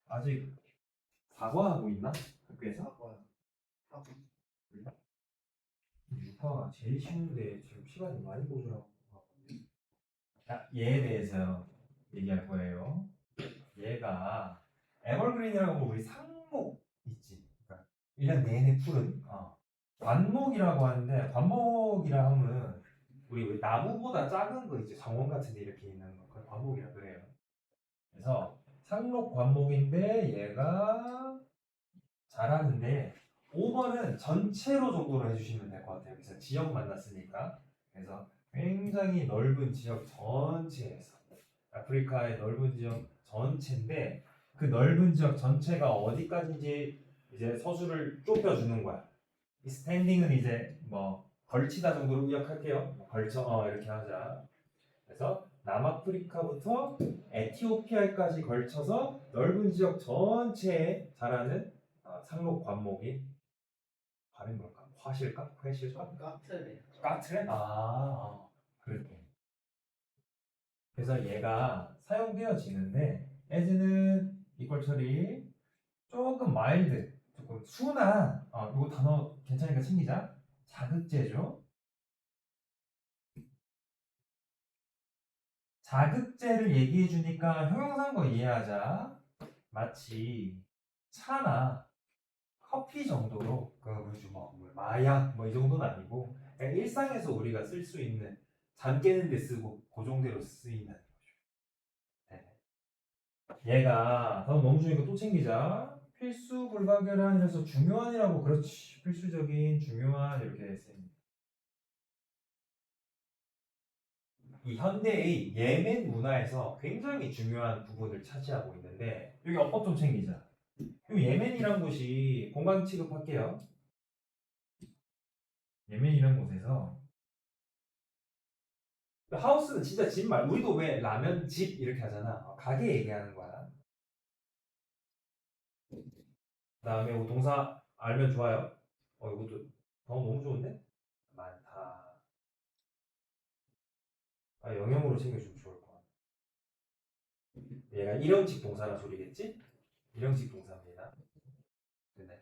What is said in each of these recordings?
아직 사과하고 있나? 학교에서? 사과. 사과. 유파가 제일 쉬운데 지금 시간이 많이 모자라고. 자, 얘에 대해서 얘기할 거예요. 얘가 에버그린이라고 우리 상목 있지. 그러니까 1년 내내 푸른 관목이라고 하는데 관목이라 하면 우리 왜 나무보다 작은 거 있지. 정원 같은 데 이렇게 있는 거. 그걸 관목이라 그래요. 그래서 상록 관목인데 얘가 잘하는데 5번은 전체로 정도로 해주시면 될 것 같아요. 그래서 지역 만났으니까. 그래서 굉장히 넓은 지역 전체에서 아프리카의 넓은 지역 전체인데 그 넓은 지역 전체가 어디까지인지 이제 서술을 좁혀주는 거야. 이 스탠딩은 이제 뭐 걸치다 정도로 의역할게요. 걸쳐 이렇게 하자. 그래서 남아프리카부터 에티오피아까지 걸쳐서 넓은 지역 전체에 자라는 상록 관목이 발음이 뭘까? 화실까? 회실까? 까트레. 까트레? 그렇게. 그래서 얘가 사용되어지는데 as는 이퀄 처리 조금 마일드, 조금 순한 이거 단어 괜찮으니까 챙기자. 자극제죠. 자극제를 얘기해 주니까 형용사인 거 이해하자. 마치 차나 커피 정도로 그뭐 마약 뭐 이 정도는 아니고 그냥 일상에서 우리가 쓸 수 있는 잠 깨는 데 쓰고 그 정도로 쓰인다는 거죠. 네. 얘가 다음 너무 중요한 거 또 챙기자. 필수 불가결한이라서 중요한이라고 그렇지. 필수적인 중요한 이렇게 씁니다. 이 현대의 예멘 문화에서 굉장히 중요한 부분을 차지하고 있는데 여기 어법 좀 챙기자. 이 예멘이란 곳이 공간 취급할게요. 예멘이란 곳에서 하우스는 진짜 집 말. 우리도 왜 라면 집 이렇게 하잖아. 가게 얘기하는 거야. 그다음에 뭐 동사 알면 좋아요. 이것도 너무 좋은데? 많다. 영영으로 챙겨주면 좋을 것 같아. 얘가 일형식 동사란 소리겠지? 일형식 동사입니다. 네.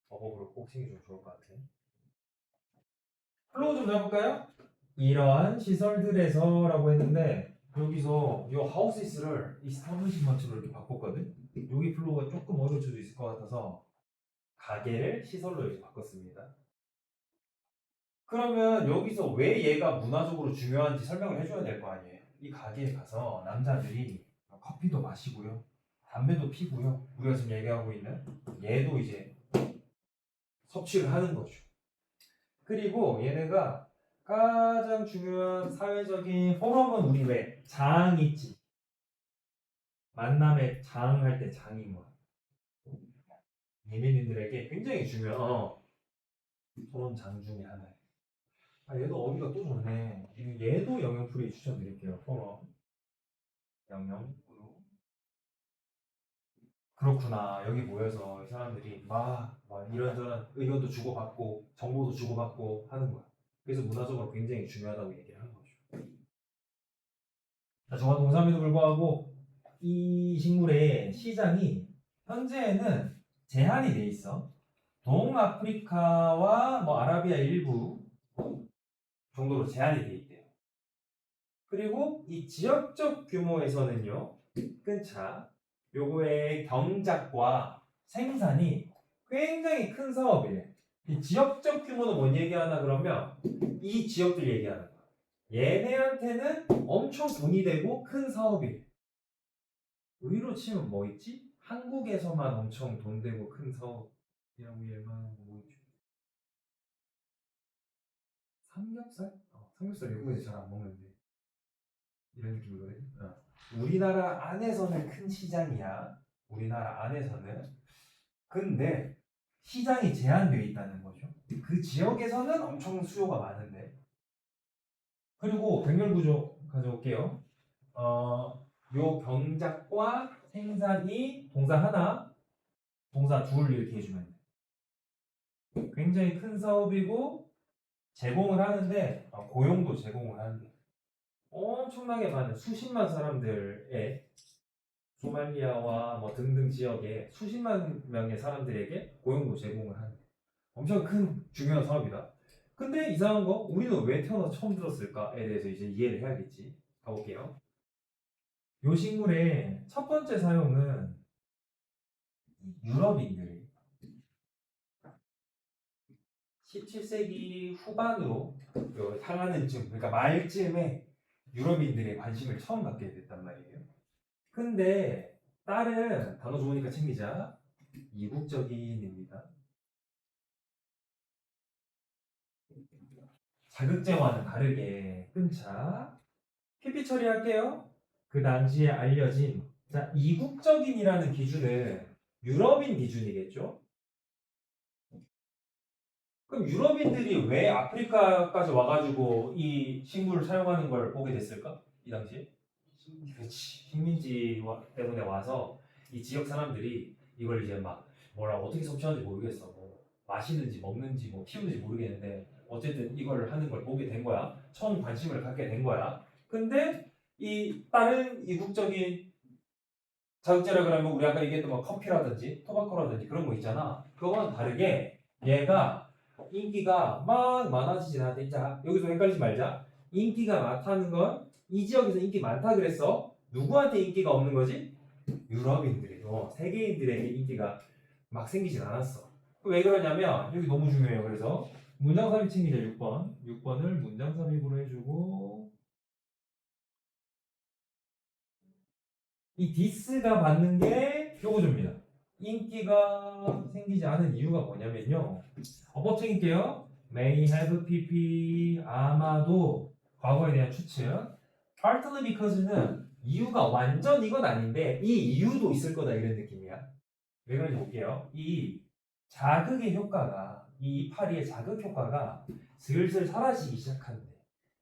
어법으로 꼭 챙겨주면 좋을 것 같아. 플로우 좀 해볼까요? 이러한 시설들에서라고 했는데 여기서 이 하우스를 이스타블리시먼트로 이렇게 바꿨거든. 여기 플로우가 조금 어려울 수도 있을 것 같아서 가게를 시설로 이렇게 바꿨습니다. 그러면 여기서 왜 얘가 문화적으로 중요한지 설명을 해줘야 될 거 아니에요. 이 가게에 가서 남자들이 커피도 마시고요, 담배도 피고요. 우리가 지금 얘기하고 있는 얘도 이제 섭취를 하는 거죠. 그리고 얘네가 가장 중요한 사회적인 포럼은 우리 왜 장 있지. 만남에 장 할 때 장이 뭐야? 예민인들에게 굉장히 중요한 토론 장 중에 하나예요. 얘도 어디가 또 좋네. 얘도 영영풀이 추천드릴게요. 포럼 영영으로. 그렇구나. 여기 모여서 이 사람들이 막 이런저런 의견도 주고받고 정보도 주고받고 하는 거야. 그래서 문화적으로 굉장히 중요하다고 얘기를 하는 거죠. 자, 정화 동사임에도 불구하고 이 식물의 시장이 현재는 제한이 돼 있어. 동아프리카와 뭐 아라비아 일부 정도로 제한이 돼 있대요. 그리고 이 지역적 규모에서는요, 끈차 요거의 경작과 생산이 굉장히 큰 사업이에요. 이 지역적 규모는 뭔 얘기하나 그러면 이 지역들 얘기하는 거야. 얘네한테는 엄청 돈이 되고 큰 사업이에요. 의로 치면 뭐 있지? 한국에서만 엄청 돈 되고 큰 사업이라고 얘만 뭐 있지? 삼겹살? 삼겹살 외국에서 잘 안 먹는데 이런 느낌이거든. 우리나라 안에서는 큰 시장이야. 우리나라 안에서는. 근데 시장이 제한되어 있다는 거죠. 그 지역에서는 엄청 수요가 많은데. 그리고 병렬 구조 가져올게요. 요 경작과 생산이 동사 하나, 동사 둘 이렇게 해주면 돼. 굉장히 큰 사업이고 제공을 하는데 고용도 제공을 하는데 엄청나게 많은 수십만 사람들의 소말리아와 뭐 등등 지역에 수십만 명의 사람들에게 고용도 제공을 하는 엄청 큰 중요한 사업이다. 근데 이상한 거 우리는 왜 태어나서 처음 들었을까에 대해서 이제 이해를 해야겠지. 가볼게요. 요 식물의 첫 번째 사용은 유럽인들이 17세기 후반으로 향하는 쯤, 그러니까 말쯤에 유럽인들의 관심을 처음 갖게 됐단 말이에요. 근데 딸은 단어 좋으니까 챙기자. 이국적인입니다. 자극제와는 다르게 끊자. PP 처리할게요. 그 당시에 알려진 자 이국적인이라는 기준은 유럽인 기준이겠죠? 그럼 유럽인들이 왜 아프리카까지 와가지고 이 식물을 사용하는 걸 보게 됐을까? 이 당시에? 그렇지. 식민지 때문에 와서 이 지역 사람들이 이걸 이제 막 뭐라 어떻게 섭취하는지 모르겠어. 뭐 마시는지 먹는지 뭐 키우는지 모르겠는데 어쨌든 이걸 하는 걸 보게 된 거야. 처음 관심을 갖게 된 거야. 근데 이 다른 이국적인 자극제라 그러면 우리 아까 얘기했던 뭐 커피라든지 토바코라든지 그런 거 있잖아. 그거와는 다르게 얘가 인기가 막 많아지진 않대. 자, 여기서 헷갈리지 말자. 인기가 많다는 건 이 지역에서 인기 많다 그랬어. 누구한테 인기가 없는 거지? 유럽인들이, 세계인들에게 인기가 막 생기진 않았어. 왜 그러냐면 여기 너무 중요해요. 그래서 문장 삽입 챙기자 6번. 6번을 문장 삽입으로 해주고 이 디스가 받는 게 요거줍니다. 인기가 생기지 않은 이유가 뭐냐면요. 어법 챙길게요. May have pp 아마도 과거에 대한 추측. Partly because는 이유가 완전 이건 아닌데 이 이유도 있을 거다 이런 느낌이야. 왜 그런지 볼게요. 이 자극의 효과가 이 이파리의 자극 효과가 슬슬 사라지기 시작한대.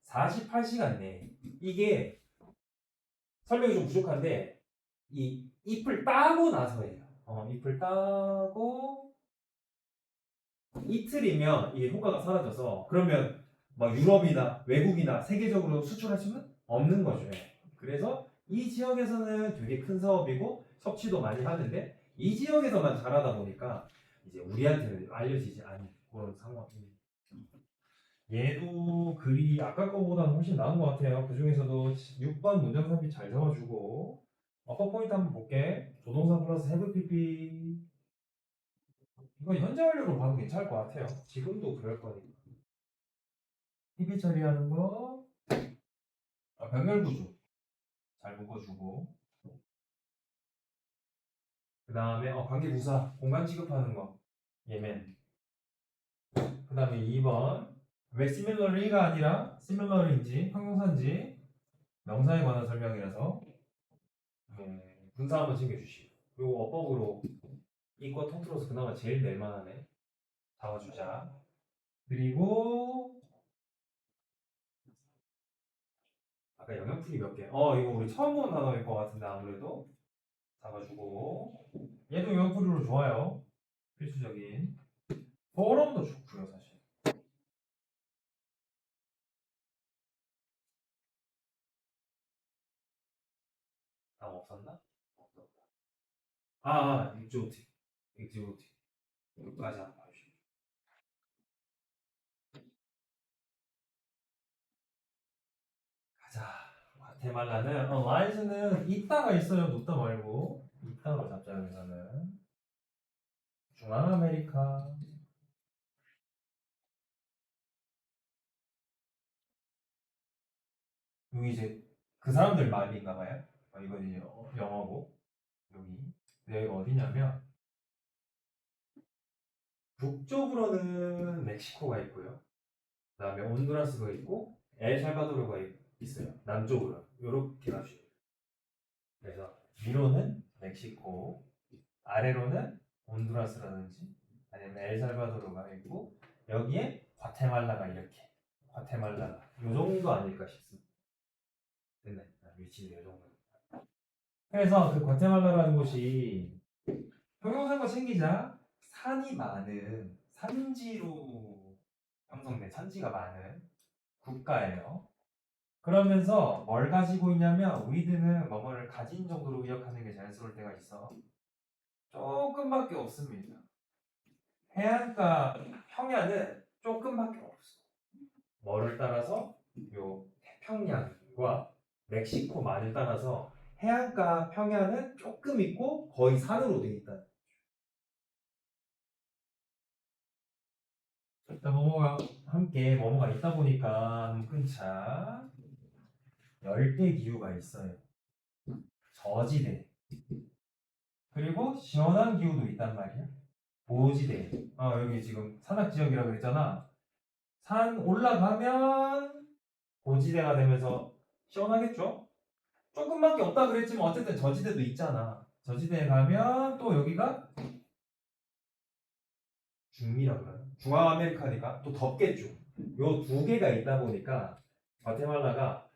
48시간 내에 이게 설명이 좀 부족한데 이 잎을 따고 나서예요. 잎을 따고 이틀이면 이 효과가 사라져서 그러면 막 유럽이나 외국이나 세계적으로 수출할 수는 없는 거죠. 그래서 이 지역에서는 되게 큰 사업이고 섭취도 많이 하는데 이 지역에서만 잘하다 보니까 이제 우리한테는 알려지지 않은 그런 상황이. 얘도 글이 아까 거보다는 훨씬 나은 것 같아요. 그 중에서도 6번 문장 삽입 잘 잡아주고 어퍼 포인트 한번 볼게. 조동사 플러스 have pp. 이거 현재 완료로 봐도 괜찮을 것 같아요. 지금도 그럴 거니까. pp 처리하는 거. 병렬 구조 잘 묶어주고. 그 다음에 관계 부사 공간 취급하는 거. 예멘. 그 다음에 2번 왜 similarly가 아니라 similar인지 형용사인지 명사에 관한 설명이라서 분사 한번 챙겨주시고 그리고 어법으로 이과 통틀어서 그나마 제일 낼만하네. 잡아주자. 그리고 아까 영역풀이 몇 개? 이거 우리 처음 본 단어일 것 같은데 아무래도 잡아주고 얘도 영역풀이로 좋아요. 필수적인 포럼도 좋고요 사실. 다음 없었나? 없었다. 익조틱 맞아. 가자. 과테말라는 라이즈는 있다가 있어요. 놓다 말고 있다로 잡자 여기서는. 중앙아메리카. 여기 이제 그 사람들 말인가 봐요. 이건 이제 영어고 여기. 근데 여기가 어디냐면 북쪽으로는 멕시코가 있고요. 그다음에 온두라스가 있고 엘살바도르가 있어요. 남쪽으로 이렇게 갑시다. 그래서 위로는 멕시코, 아래로는 온두라스라든지 아니면 엘살바도르가 있고 여기에 과테말라가 이렇게 과테말라가 요 정도 아닐까 싶습니다. 됐네. 위치는 요 정도. 그래서 그 과테말라라는 곳이 형용사가 생기자 산이 많은 산지로 형성된 산지가 많은 국가예요. 그러면서 뭘 가지고 있냐면 with는 뭐뭐를 가진 정도로 기억하는 게 자연스러울 때가 있어. 조금밖에 없습니다. 해안가 평야는 조금밖에 없어. 뭐를 따라서? 요 태평양과 멕시코만을 따라서 해안가 평야는 조금 있고 거의 산으로 되어 있다. 일단 뭐뭐가 함께 뭐뭐가 있다 보니까 한번 끊자. 열대 기후가 있어요. 저지대. 그리고 시원한 기후도 있단 말이야. 고지대. 여기 지금 산악 지역이라고 그랬잖아. 산 올라가면 고지대가 되면서 시원하겠죠? 조금밖에 없다 그랬지만 어쨌든 저지대도 있잖아. 저지대에 가면 또 여기가 중미라고 그러나? 중앙아메리카니까 또 덥겠죠. 요 두 개가 있다 보니까 과테말라가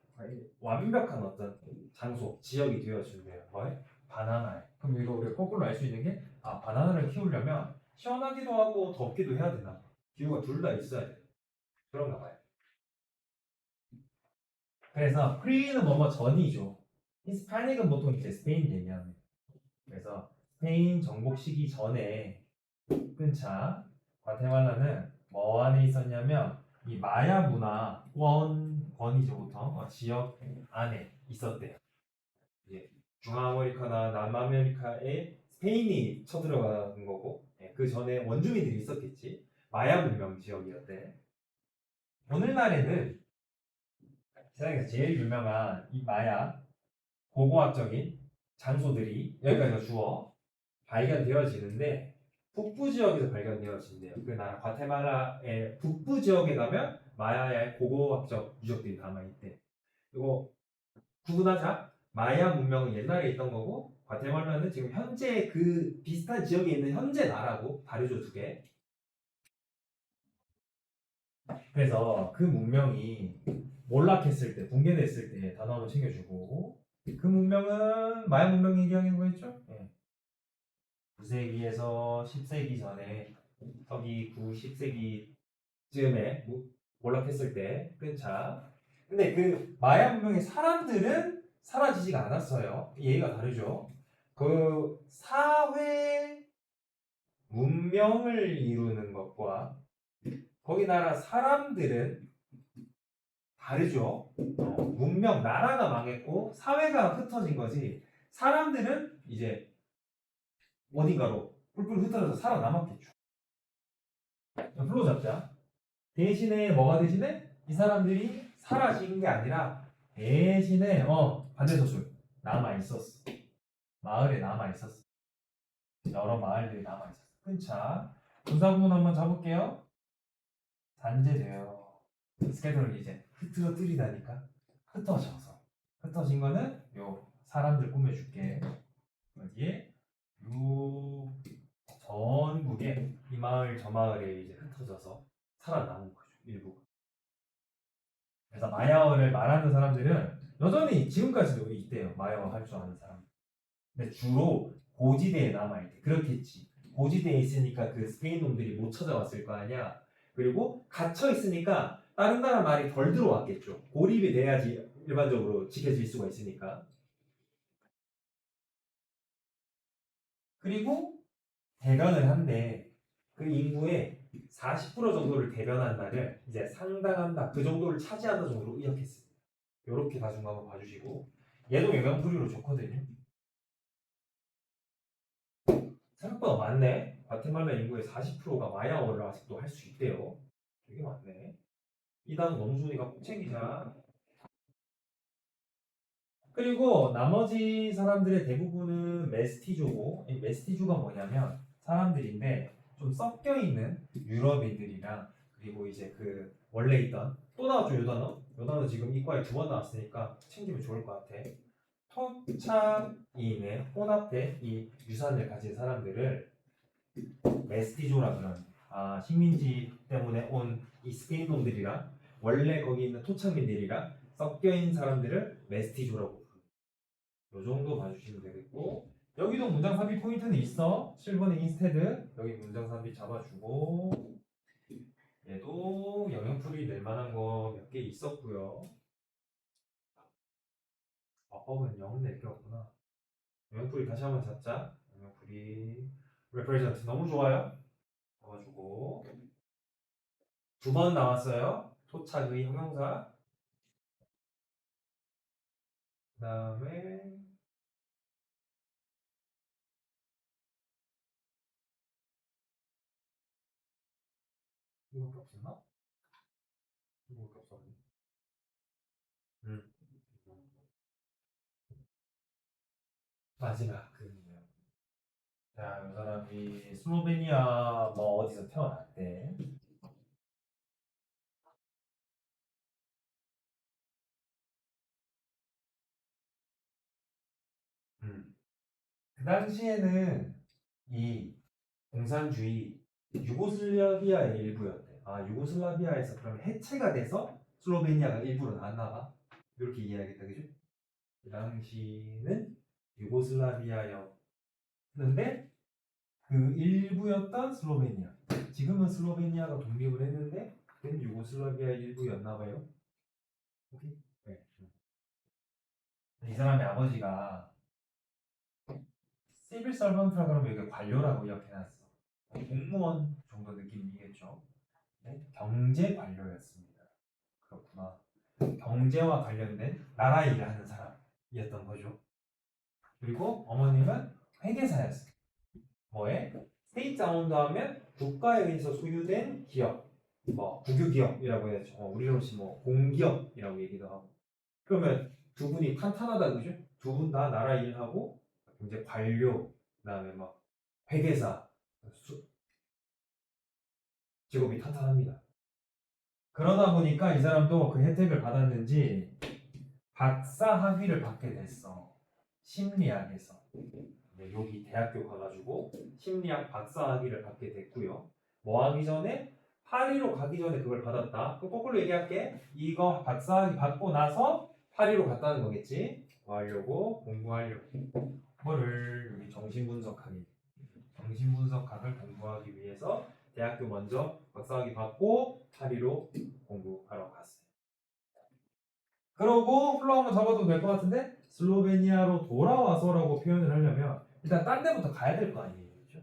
완벽한 어떤 장소, 지역이 되어준대요. 뭐에? 바나나에. 그럼 이거 우리가 거꾸로 알 수 있는 게 바나나를 키우려면 시원하기도 하고 덥기도 해야 되나? 기후가 둘 다 있어야 돼. 그런가 봐요. 그래서 프리는 뭐뭐 전이죠. 히스패닉은 보통 이제 스페인 얘기하는. 그래서 스페인 정복 시기 전에 끊자 과테말라는 뭐 안에 있었냐면 이 마야 문화권이죠 보통 지역 안에 있었대요. 이제 중앙아메리카나 남아메리카에 스페인이 쳐들어간 거고 그 전에 원주민들이 있었겠지. 마야 문명 지역이었대. 오늘날에는 세상에서 제일 유명한 이 마야 고고학적인 장소들이 여기까지가 주어 발견되어지는데 북부 지역에서 발견되어진대요. 그 나라 과테말라의 북부 지역에 가면 마야의 고고학적 유적들이 남아있대. 이거 구분하자. 마야 문명은 옛날에 있던 거고 과테말라는 지금 현재 그 비슷한 지역에 있는 현재 나라고 다르죠 두 개. 그래서 그 문명이 몰락했을 때 붕괴됐을 때 단어 한번 챙겨주고 그 문명은 마야 문명 얘기하는 거였죠? 네. 9세기에서 10세기 전에 서기 9, 10세기쯤에 몰락했을 때 끊자. 근데 그 마야 문명의 사람들은 사라지지가 않았어요. 얘기가 다르죠. 그 사회 문명을 이루는 것과 거기 나라 사람들은 다르죠. 문명 나라가 망했고 사회가 흩어진 거지. 사람들은 이제 어딘가로 뿔뿔 흩어져서 살아남았겠죠. 풀로 잡자. 대신에 뭐가 대신에 이 사람들이 사라진 게 아니라 대신에 반대서술 남아 있었어. 마을에 남아 있었어. 여러 마을들이 남아 있었어. 끊자. 분사구문 한번 잡을게요. 단제돼요. 스케줄을 이제 흐트러뜨리다니까 흩어져서 흩어진 거는 요 사람들 꾸며줄게. 어디에? 요 전국에 이 마을 저 마을에 이제 흩어져서 살아남은 거죠 일부가. 그래서 마야어를 말하는 사람들은 여전히 지금까지도 있대요. 마야어 할 줄 아는 사람. 근데 주로 고지대에 남아있대. 그렇겠지. 고지대에 있으니까 그 스페인 놈들이 못 찾아왔을 거 아니야. 그리고 갇혀 있으니까 다른 나라 말이 덜 들어왔겠죠. 고립이 돼야지 일반적으로 지켜질 수가 있으니까. 그리고 대변을 한데 그 인구의 40% 정도를 대변한다를 이제 상당한다 그 정도를 차지한다 정도로 의역했습니다. 이렇게 다중 한번 봐주시고 얘도 영양풀이로 좋거든요. 생각보다 많네. 과테말라 인구의 40%가 마야어를 아직도 할 수 있대요. 되게 많네. 이 단어 너무 좋으니까 꼭 챙기자. 그리고 나머지 사람들의 대부분은 메스티조고 이 메스티조가 뭐냐면 사람들인데 좀 섞여 있는 유럽인들이랑 그리고 이제 그 원래 있던 또 나왔죠 요 단어? 요 단어 지금 이과에 두 번 나왔으니까 챙기면 좋을 것 같아. 토착인의 혼합된 이 유산을 가진 사람들을 메스티조라 그러는 식민지 때문에 온 이 스페인 놈들이랑 원래 거기 있는 토착민들이랑 섞여 있는 사람들을 메스티조라고 요 정도 봐주시면 되겠고 여기도 문장 삽입 포인트는 있어. 7번의 인스테드 여기 문장 삽입 잡아주고 얘도 영역풀이 낼 만한 거 몇 개 있었고요. 법은 0 낼 게 없구나. 영역풀이 다시 한번 잡자. 영역풀이 represent 너무 좋아요. 잡아주고 두 번 나왔어요. 토착의 형용사. 그 다음에 이거밖에 없었나? 이거밖에 없었네. 음. 마지막 그림이에요. 자, 이 사람이 슬로베니아 뭐 어디서 태어났대. 그 당시에는 이 공산주의 유고슬라비아의 일부였대. 아, 유고슬라비아에서 그럼 해체가 돼서 슬로베니아가 일부로 나왔나 봐. 이렇게 이해하겠다, 그죠? 그 당시는 유고슬라비아였는데 그 일부였던 슬로베니아. 지금은 슬로베니아가 독립을 했는데 그때는 유고슬라비아 일부였나 봐요. 오케이? 네. 이 사람의 아버지가 시빌 서번트라고 하면 여기 관료라고 기억해놨어. 공무원 정도 느낌이겠죠. 네? 경제 관료였습니다. 그렇구나. 경제와 관련된 나라 일을 하는 사람이었던 거죠. 그리고 어머님은 회계사였어요. 뭐에? 스테이트 아운드 하면 국가에 의해서 소유된 기업, 뭐 국유기업이라고 해야죠. 우리로 치면 뭐 공기업이라고 얘기도 하고. 그러면 두 분이 탄탄하다 그죠? 두 분 다 나라 일하고 이제 관료, 그다음에 막 회계사, 직업이 탄탄합니다. 그러다 보니까 이 사람도 그 혜택을 받았는지 박사 학위를 받게 됐어. 심리학에서. 네, 여기 대학교 가가지고 심리학 박사 학위를 받게 됐고요. 뭐 하기 전에 파리로 가기 전에 그걸 받았다. 그럼 거꾸로 얘기할게. 이거 박사 학위 받고 나서 파리로 갔다는 거겠지. 뭐 하려고? 공부하려고. 그거를 여기 정신분석학이 정신분석학을 공부하기 위해서 대학교 먼저 박사학위 받고 파리로 공부하러 갔어요. 그러고 플로 한번 잡아도 될 것 같은데 슬로베니아로 돌아와서라고 표현을 하려면 일단 딴 데부터 가야 될 거 아니에요. 그렇죠?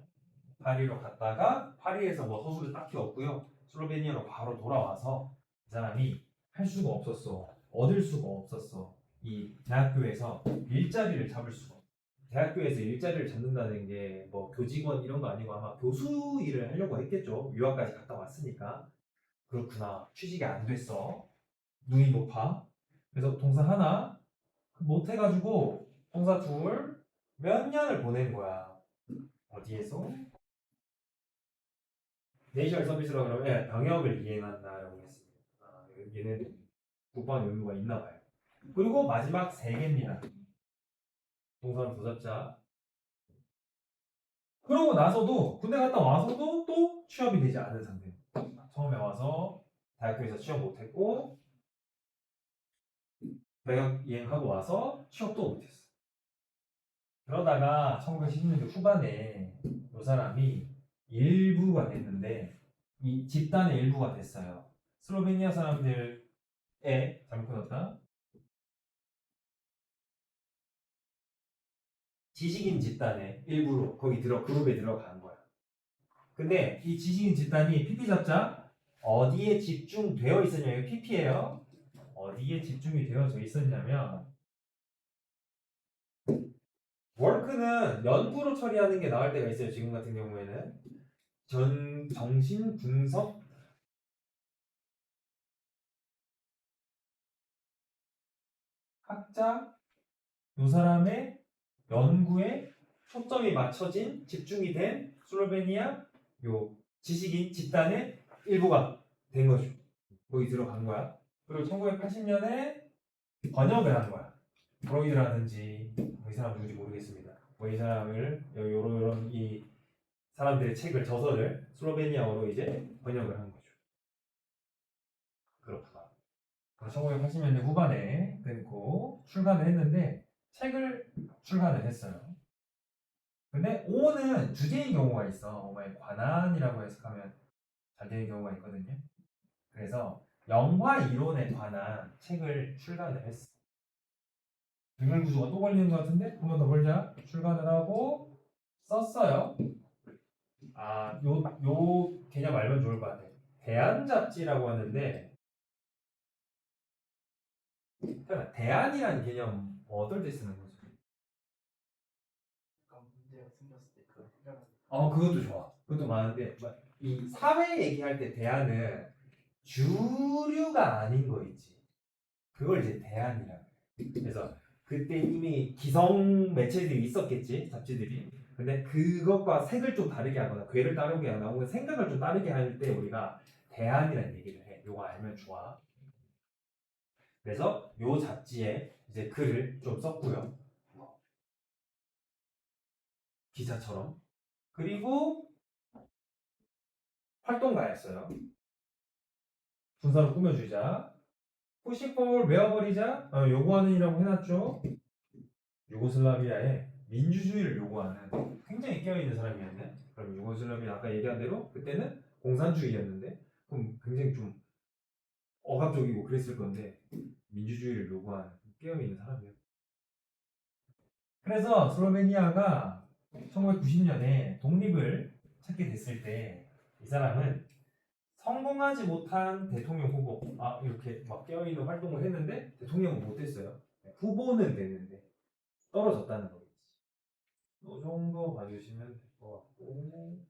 파리로 갔다가 파리에서 뭐 서술이 딱히 없고요. 슬로베니아로 바로 돌아와서 이 사람이 할 수가 없었어. 얻을 수가 없었어. 이 대학교에서 일자리를 잡을 수가 없어. 대학교에서 일자리를 잡는다는 게 뭐 교직원 이런 거 아니고 아마 교수 일을 하려고 했겠죠. 유학까지 갔다 왔으니까. 그렇구나. 취직이 안 됐어. 눈이 높아. 그래서 동사 하나 못 해가지고 동사 둘 몇 년을 보낸 거야. 어디에서? 내이셜 서비스라고 그러면 병역을 이행한다라고 했습니다. 아, 얘는 국방 의무가 있나 봐요. 그리고 마지막 세 개입니다. 동사는 부사자. 그러고 나서도 군대 갔다 와서도 또 취업이 되지 않은 상태. 처음에 와서 대학교에서 취업 못했고 병역 이행하고 와서 취업도 못했어. 그러다가 1910년대 후반에 이 사람이 일부가 됐는데 이 집단의 일부가 됐어요. 슬로베니아 사람들의 잘못 끊었다. 지식인 집단의 일부로 거기 그룹에 들어간 거야. 근데 이 지식인 집단이 PP 잡자 어디에 집중되어 있었냐면 PP예요. 어디에 집중이 되어져 있었냐면 월크는 연구로 처리하는 게 나을 때가 있어요. 지금 같은 경우에는 정신 분석 학자 이 사람의 연구에 초점이 맞춰진 집중이 된 슬로베니아 요 지식인 집단의 일부가 된 거죠. 거기 들어간 거야. 그리고 1980년에 번역을 한 거야. 프로이드라든지 뭐이 사람 누군지 모르겠습니다. 뭐 이 사람을 요런 이 사람들의 책을 저서를 슬로베니아어로 이제 번역을 한 거죠. 그렇구나. 1980년대 후반에 끊고 출간을 했는데 책을 출간을 했어요. 근데 O는 주제인 경우가 있어. 뭐에 관한이라고 해석하면 잘 되는 경우가 있거든요. 그래서 영화 이론에 관한 책을 출간을 했어. 등을 구조가 또 걸리는 것 같은데 한 번 더 걸자. 출간을 하고 썼어요. 요 개념 알면 좋을 것 같아. 대안 잡지라고 하는데 잠깐 대안이라는 개념 어떨 때 쓰는 거죠? 문제가 생겼을 때 그걸 해결하는. 그것도 좋아. 그것도 많은데 이 사회 얘기할 때 대안은 주류가 아닌 거 있지. 그걸 이제 대안이라 그래. 그래서 그때 이미 기성 매체들이 있었겠지, 잡지들이. 근데 그것과 색을 좀 다르게 하거나 궤를 따르게 하거나 혹은 생각을 좀 다르게 할 때 우리가 대안이라는 얘기를 해. 요거 알면 좋아. 그래서 요 잡지에 이제 글을 좀 썼고요. 기사처럼. 그리고 활동가였어요. 순서로 꾸며주자. 푸시폴 외워버리자. 요구하는이라고 해놨죠. 유고슬라비아에 민주주의를 요구하는 굉장히 깨어있는 사람이었네. 그럼 유고슬라비아 아까 얘기한 대로 그때는 공산주의였는데 그럼 굉장히 좀 억압적이고 그랬을 건데 민주주의를 요구하는 깨어있는 사람이에요. 그래서 슬로베니아가 1990년에 독립을 찾게 됐을 때 이 사람은 성공하지 못한 대통령 후보 이렇게 막 깨어있는 활동을 했는데 대통령은 못했어요. 후보는 됐는데 떨어졌다는 거겠지. 이 정도 봐주시면 될 것 같고